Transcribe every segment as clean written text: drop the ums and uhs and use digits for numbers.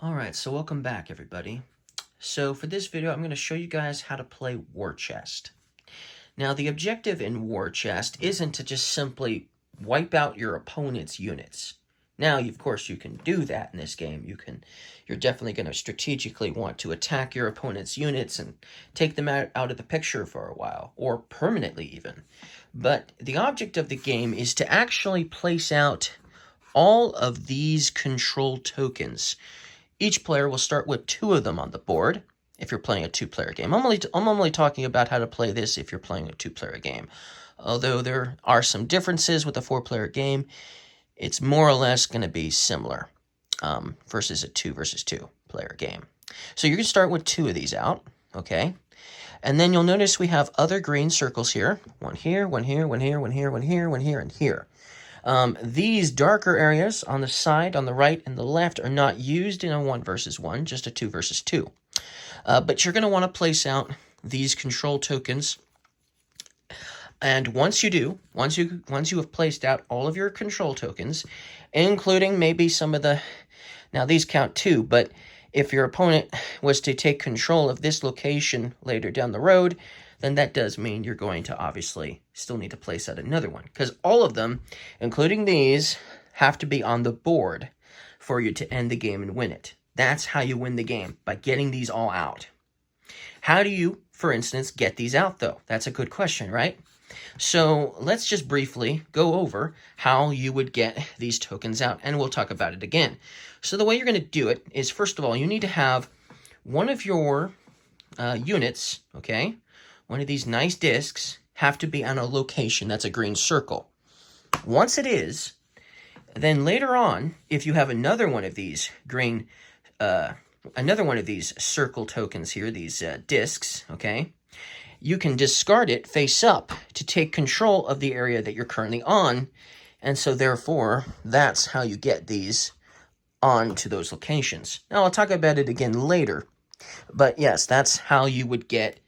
Alright, so welcome back everybody. So for this video, I'm going to show you guys how to play War Chest. Now the objective in War Chest isn't to just simply wipe out your opponent's units. Now, of course, you can do that in this game. You're definitely going to strategically want to attack your opponent's units and take them out of the picture for a while, or permanently even. But the object of the game is to actually place out all of these control tokens. Each player will start with 2 of them on the board if you're playing a 2-player game. I'm only talking about how to play this if you're playing a 2-player game. Although there are some differences with a 4-player game, it's more or less going to be similar versus a 2 versus 2-player game. So you're going to start with 2 of these out, okay? And then you'll notice we have other green circles here. One here, one here, one here, one here, one here, one here, and here. These darker areas on the side, on the right, and the left are not used in a 1 versus 1, just a 2 versus 2. But you're going to want to place out these control tokens. And once you do, once you have placed out all of your control tokens, including maybe some of the, now these count too, but if your opponent was to take control of this location later down the road, then that does mean you're going to obviously still need to place out another one. Because all of them, including these, have to be on the board for you to end the game and win it. That's how you win the game, by getting these all out. How do you, for instance, get these out, though? That's a good question, right? So let's just briefly go over how you would get these tokens out, and we'll talk about it again. So the way you're going to do it is, first of all, you need to have one of your units, okay? One of these nice discs have to be on a location that's a green circle. Once it is, then later on, if you have another one of these green, another one of these circle tokens here, these discs, okay, you can discard it face up to take control of the area that you're currently on, and so therefore, that's how you get these onto those locations. Now, I'll talk about it again later, but yes, that's how you would get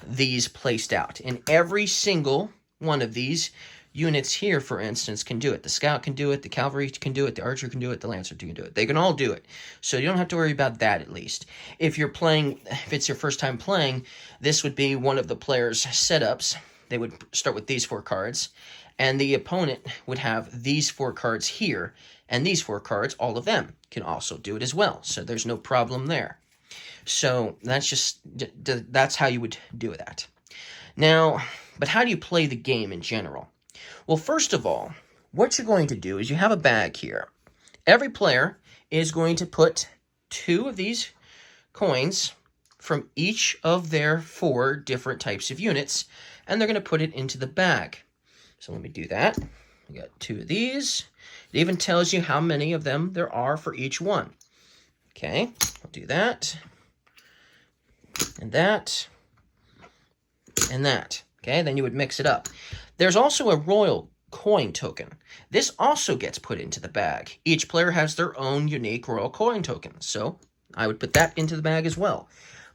these placed out. And every single one of these units here, for instance, can do it. The Scout can do it, the Cavalry can do it, the Archer can do it, the Lancer can do it. They can all do it. So you don't have to worry about that, at least. If it's your first time playing, this would be one of the player's setups. They would start with these 4 cards, and the opponent would have these 4 cards here, and these 4 cards, all of them, can also do it as well. So there's no problem there. So that's how you would do that. Now, but how do you play the game in general? Well, first of all, what you're going to do is you have a bag here. Every player is going to put 2 of these coins from each of their 4 different types of units, and they're going to put it into the bag. So let me do that. We got 2 of these. It even tells you how many of them there are for each one. Okay, I'll do that. And that, and that. Okay, then you would mix it up. There's also a royal coin token. This also gets put into the bag. Each player has their own unique royal coin token, so I would put that into the bag as well.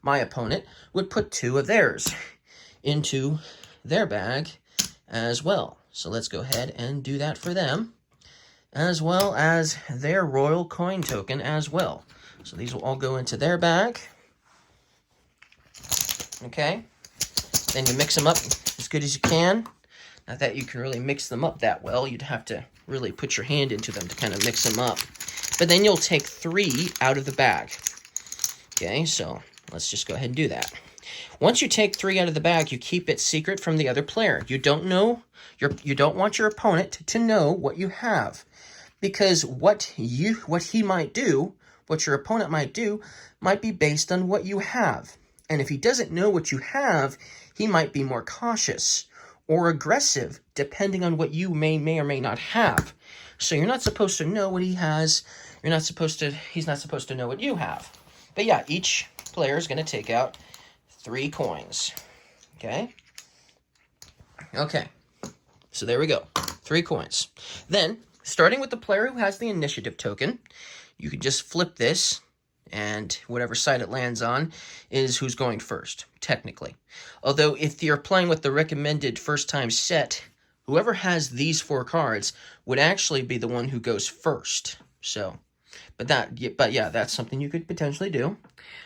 My opponent would put 2 of theirs into their bag as well. So let's go ahead and do that for them, as well as their royal coin token as well. So these will all go into their bag. Okay, then you mix them up as good as you can. Not that you can really mix them up that well. You'd have to really put your hand into them to kind of mix them up. But then you'll take 3 out of the bag. Okay, so let's just go ahead and do that. Once you take 3 out of the bag, you keep it secret from the other player. You don't want your opponent to know what you have, because what he might do, what your opponent might do, might be based on what you have. And if he doesn't know what you have, he might be more cautious or aggressive, depending on what you may or may not have. So you're not supposed to know what he has. He's not supposed to know what you have. But yeah, each player is going to take out 3 coins. Okay? Okay. So there we go. 3 coins. Then, starting with the player who has the initiative token, you can just flip this, and whatever side it lands on is who's going first, technically. Although, if you're playing with the recommended first-time set, whoever has these 4 cards would actually be the one who goes first. So, But yeah, that's something you could potentially do.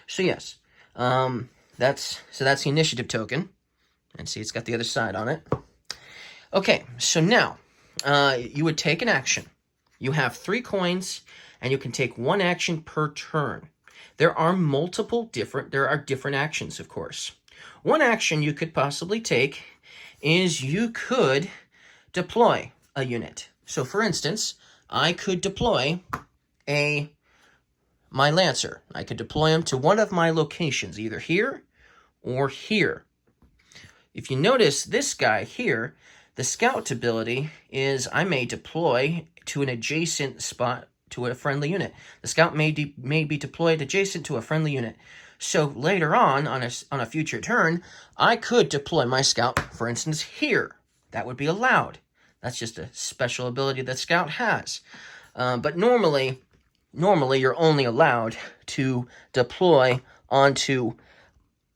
So yes, that's the initiative token, and see, it's got the other side on it. Okay, so now you would take an action. You have 3 coins, and you can take 1 action per turn. There are different actions, of course. One action you could possibly take is you could deploy a unit. So for instance, I could deploy my Lancer. I could deploy him to one of my locations, either here or here. If you notice this guy here, the scout ability is I may deploy to an adjacent spot to a friendly unit. The scout may be deployed adjacent to a friendly unit. So later on a future turn, I could deploy my scout, for instance, here. That would be allowed. That's just a special ability that scout has. But normally you're only allowed to deploy onto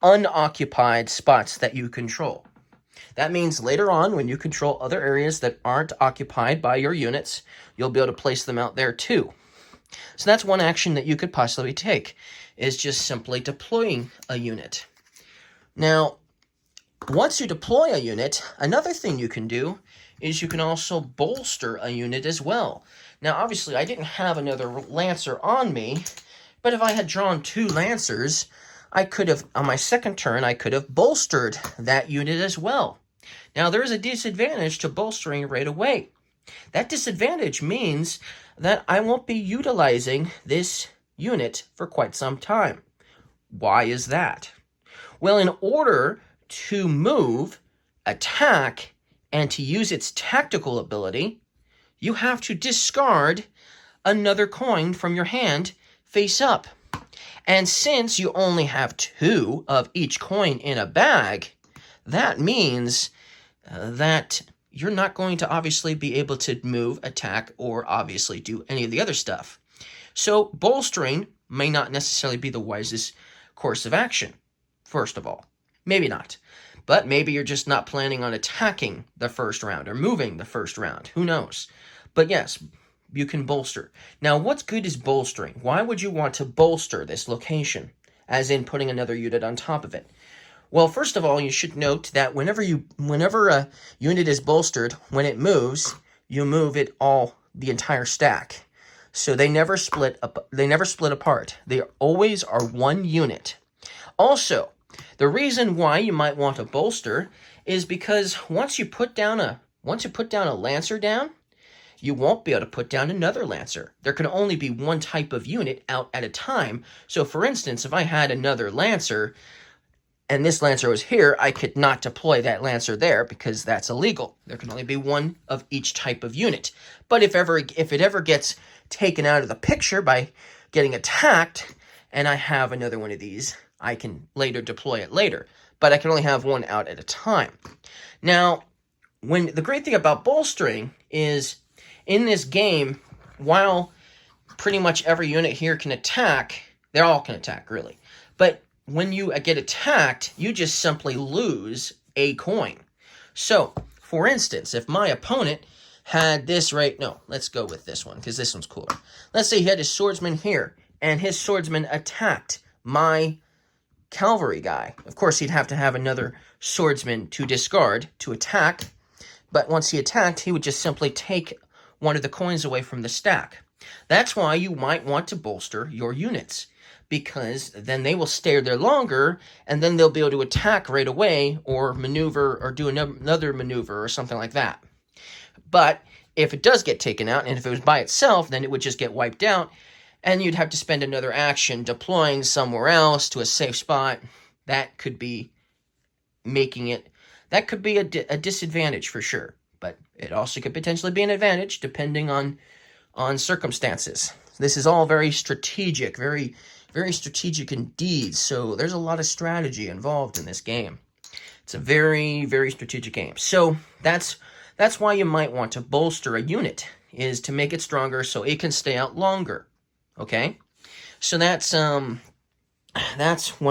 unoccupied spots that you control. That means later on, when you control other areas that aren't occupied by your units, you'll be able to place them out there too. So that's one action that you could possibly take, is just simply deploying a unit. Now, once you deploy a unit, another thing you can do is you can also bolster a unit as well. Now, obviously, I didn't have another Lancer on me, but if I had drawn 2 Lancers, I could have, on my second turn, I could have bolstered that unit as well. Now, there is a disadvantage to bolstering right away. That disadvantage means that I won't be utilizing this unit for quite some time. Why is that? Well, in order to move, attack, and to use its tactical ability, you have to discard another coin from your hand face up. And since you only have 2 of each coin in a bag, that means that you're not going to obviously be able to move, attack, or obviously do any of the other stuff. So bolstering may not necessarily be the wisest course of action, first of all. Maybe not. But maybe you're just not planning on attacking the first round or moving the first round. Who knows? But yes, you can bolster. Now, what's good is bolstering? Why would you want to bolster this location, as in putting another unit on top of it? Well, first of all, you should note that whenever a unit is bolstered, when it moves, you move it the entire stack. So they never split apart. They always are one unit. Also, the reason why you might want to bolster is because once you put down a Lancer down, you won't be able to put down another Lancer. There can only be one type of unit out at a time. So for instance, if I had another Lancer and this Lancer was here, I could not deploy that Lancer there because that's illegal. There can only be one of each type of unit. But if it ever gets taken out of the picture by getting attacked, and I have another one of these, I can later deploy it later. But I can only have one out at a time. Now, the great thing about bolstering is, in this game, while pretty much every unit here can attack, they all can attack, really. But when you get attacked, you just simply lose a coin. So, for instance, if my opponent had this let's go with this one, because this one's cooler. Let's say he had his swordsman here, and his swordsman attacked my cavalry guy. Of course, he'd have to have another swordsman to discard to attack, but once he attacked, he would just simply take one of the coins away from the stack. That's why you might want to bolster your units, because then they will stay there longer, and then they'll be able to attack right away, or maneuver, or do another maneuver, or something like that. But if it does get taken out, and if it was by itself, then it would just get wiped out, and you'd have to spend another action deploying somewhere else to a safe spot. That could be a disadvantage for sure. But it also could potentially be an advantage depending on circumstances. This is all very strategic, very, very strategic indeed. So there's a lot of strategy involved in this game. It's a very, very strategic game. So that's why you might want to bolster a unit, is to make it stronger so it can stay out longer. Okay? So that's one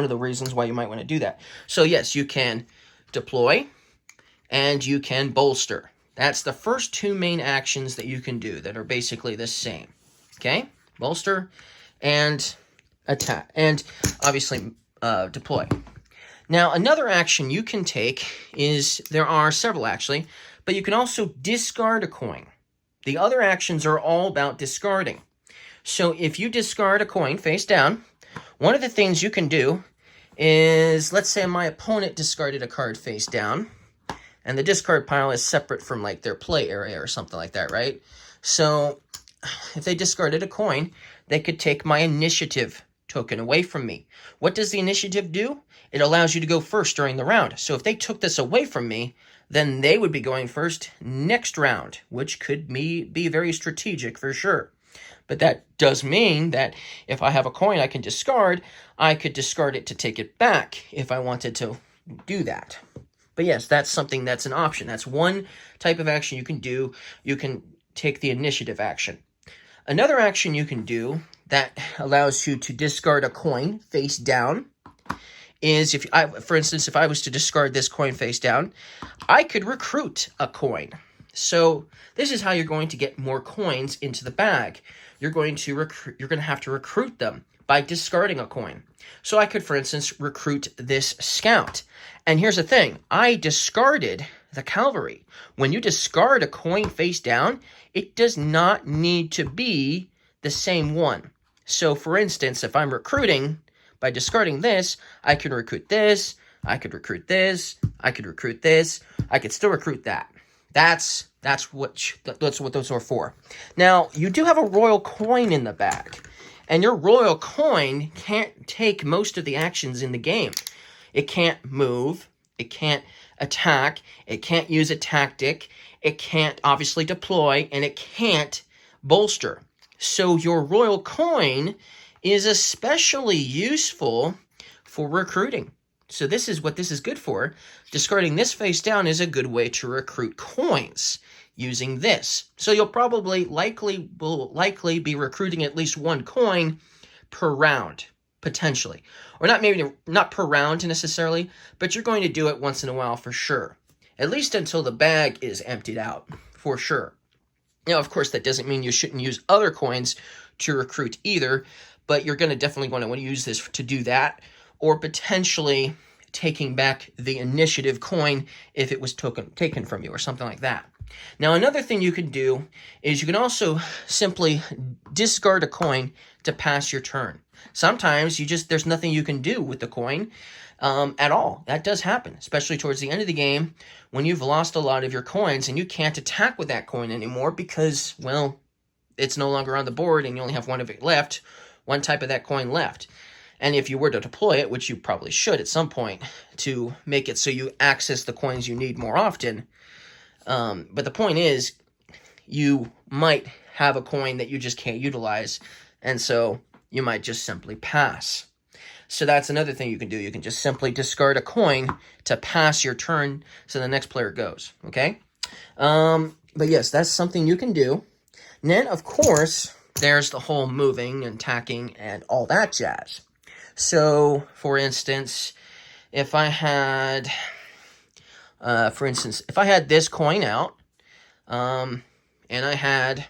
of the reasons why you might want to do that. So yes, you can deploy and you can bolster. That's the first 2 main actions that you can do that are basically the same. Okay? bolster, and attack, and obviously deploy. Now, another action you can take is, there are several actually, but you can also discard a coin. The other actions are all about discarding. So if you discard a coin face down, one of the things you can do is, let's say my opponent discarded a card face down, and the discard pile is separate from like their play area or something like that, right? So if they discarded a coin, they could take my initiative token away from me. What does the initiative do? It allows you to go first during the round. So if they took this away from me, then they would be going first next round, which could be very strategic for sure. But that does mean that if I have a coin I can discard, I could discard it to take it back if I wanted to do that. But yes, that's something that's an option. That's one type of action you can do. You can take the initiative action. Another action you can do that allows you to discard a coin face down is, for instance, if I was to discard this coin face down, I could recruit a coin. So this is how you're going to get more coins into the bag. You're going to have to recruit them by discarding a coin. So I could, for instance, recruit this scout. And here's the thing, I discarded the cavalry. When you discard a coin face down, it does not need to be the same one. So for instance, if I'm recruiting, by discarding this, I could recruit this, I could recruit this, I could recruit this, I could still recruit that. That's what those are for. Now, you do have a royal coin in the bag, and your royal coin can't take most of the actions in the game. It can't move, it can't attack, it can't use a tactic, it can't obviously deploy, and it can't bolster. So your royal coin is especially useful for recruiting. So this is what this is good for. Discarding this face down is a good way to recruit coins using this. So you'll probably will likely be recruiting at least one coin per round, potentially. Or not per round necessarily, but you're going to do it once in a while for sure. At least until the bag is emptied out, for sure. Now, of course, that doesn't mean you shouldn't use other coins to recruit either, but you're going to definitely want to use this to do that, or potentially taking back the initiative coin if it was taken from you or something like that. Now, another thing you can do is you can also simply discard a coin to pass your turn. Sometimes there's nothing you can do with the coin at all. That does happen, especially towards the end of the game when you've lost a lot of your coins and you can't attack with that coin anymore because, well, it's no longer on the board and you only have one of it left, one type of that coin left. And if you were to deploy it, which you probably should at some point to make it so you access the coins you need more often, but the point is, you might have a coin that you just can't utilize, and so you might just simply pass. So that's another thing you can do. You can just simply discard a coin to pass your turn so the next player goes, okay? But yes, that's something you can do. And then, of course, there's the whole moving and attacking and all that jazz. So, for instance, if I had this coin out, and I had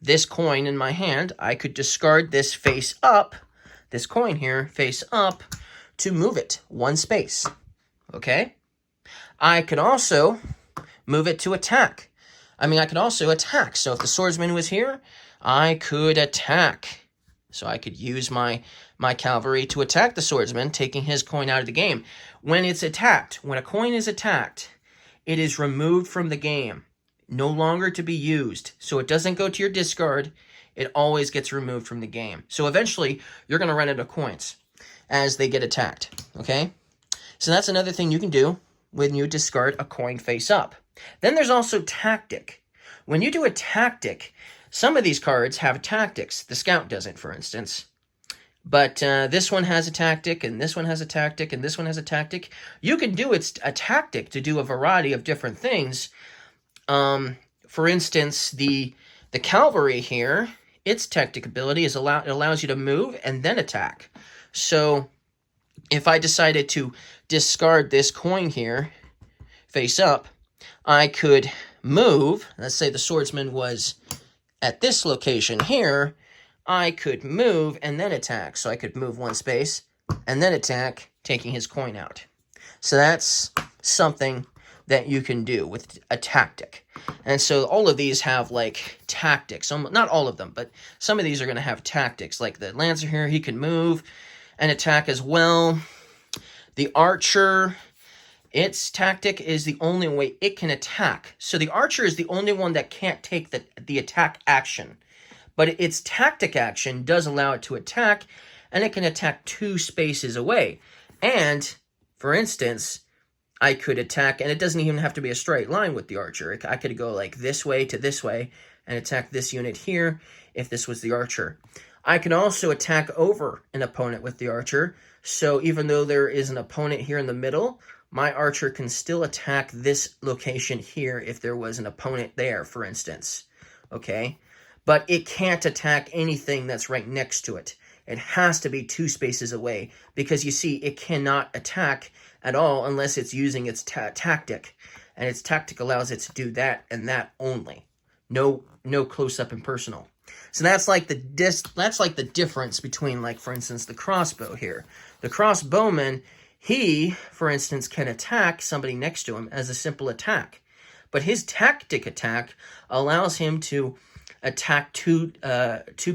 this coin in my hand, I could discard this face up, this coin here, face up, to move it one space, okay? I could also move it to attack. I could also attack. So if the swordsman was here, I could attack. So I could use my cavalry to attack the swordsman, taking his coin out of the game. When it's attacked, when a coin is attacked, it is removed from the game, no longer to be used. So it doesn't go to your discard. It always gets removed from the game. So eventually, you're going to run out of coins as they get attacked, okay? So that's another thing you can do when you discard a coin face up. Then there's also tactic. When you do a tactic, some of these cards have tactics. The scout doesn't, for instance. But this one has a tactic, and this one has a tactic, and this one has a tactic. You can do a tactic to do a variety of different things. For instance, the cavalry here, its tactic ability it allows you to move and then attack. So if I decided to discard this coin here, face up, I could move. Let's say the swordsman was at this location here. I could move and then attack. So I could move one space and then attack, taking his coin out. So that's something that you can do with a tactic. And so all of these have like tactics. Not all of them, but some of these are going to have tactics. Like the Lancer here, he can move and attack as well. The Archer, its tactic is the only way it can attack. So the Archer is the only one that can't take the attack action. But its tactic action does allow it to attack, and it can attack 2 spaces away. And, for instance, I could attack, and it doesn't even have to be a straight line with the Archer. I could go like this way to this way and attack this unit here if this was the Archer. I can also attack over an opponent with the Archer. So even though there is an opponent here in the middle, my Archer can still attack this location here if there was an opponent there, for instance. Okay? But it can't attack anything that's right next to it. It has to be 2 spaces away, because you see, it cannot attack at all unless it's using its tactic, and its tactic allows it to do that and that only. No close-up and personal. So that's like the difference between, like, for instance, the crossbow here. The crossbowman, he, for instance, can attack somebody next to him as a simple attack, but his tactic attack allows him to attack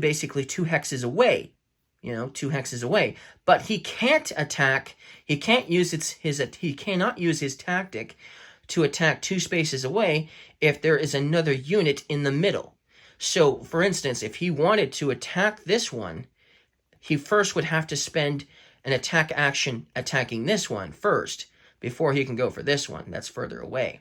basically two hexes away. 2 hexes away. But he can't attack, he cannot use his tactic to attack 2 spaces away if there is another unit in the middle. So, for instance, if he wanted to attack this one, he first would have to spend an attack action attacking this one first, before he can go for this one that's further away.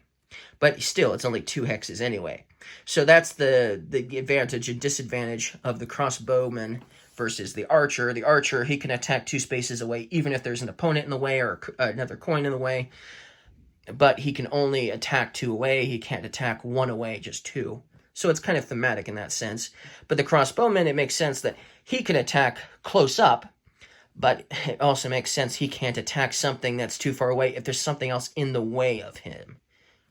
But still, it's only 2 hexes anyway. So that's the advantage and disadvantage of the crossbowman versus the Archer. The Archer, he can attack 2 spaces away, even if there's an opponent in the way or another coin in the way. But he can only attack 2 away. He can't attack 1 away, just 2. So it's kind of thematic in that sense. But the crossbowman, it makes sense that he can attack close up, but it also makes sense he can't attack something that's too far away if there's something else in the way of him.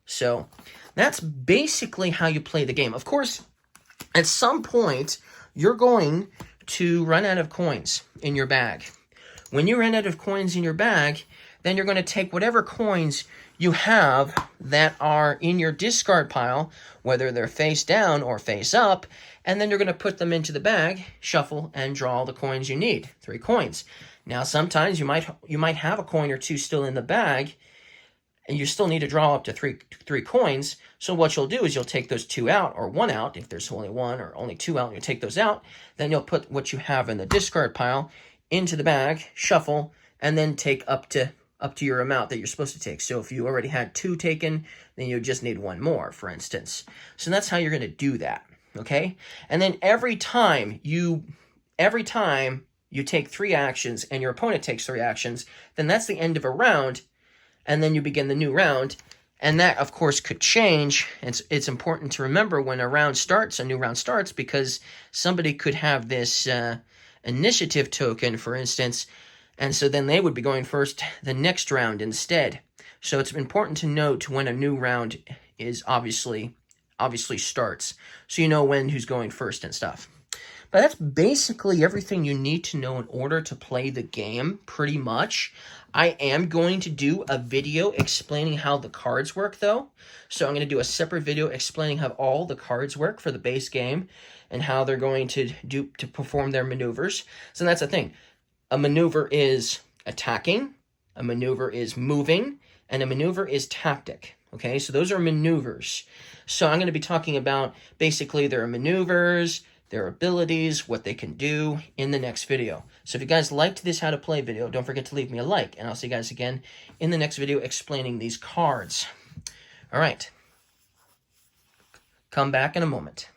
So that's basically how you play the game. Of course, at some point, you're going to run out of coins in your bag. When you run out of coins in your bag, then you're going to take whatever coins you have that are in your discard pile, whether they're face down or face up, and then you're going to put them into the bag, shuffle, and draw all the coins you need. 3 coins. Now, sometimes you might have a coin or 2 still in the bag, and you still need to draw up to three coins. So what you'll do is you'll take those 2 out, or 1 out, if there's only 1 or only 2 out, and you take those out. Then you'll put what you have in the discard pile into the bag, shuffle, and then take up to your amount that you're supposed to take. So if you already had 2 taken, then you just need 1 more, for instance. So that's how you're going to do that, okay? And then every time you take 3 actions and your opponent takes 3 actions, then that's the end of a round, and then you begin the new round. And that, of course, could change. It's important to remember when a new round starts, because somebody could have this initiative token, for instance, and so then they would be going first the next round instead. So it's important to note when a new round is obviously starts, so you know who's going first and stuff. But that's basically everything you need to know in order to play the game, pretty much. I am going to do a video explaining how the cards work, though. So I'm going to do a separate video explaining how all the cards work for the base game and how they're going to perform their maneuvers. So that's the thing. A maneuver is attacking, a maneuver is moving, and a maneuver is tactic. Okay, so those are maneuvers. So I'm going to be talking about basically their maneuvers, their abilities, what they can do in the next video. So if you guys liked this how to play video, don't forget to leave me a like, and I'll see you guys again in the next video explaining these cards. All right. Come back in a moment.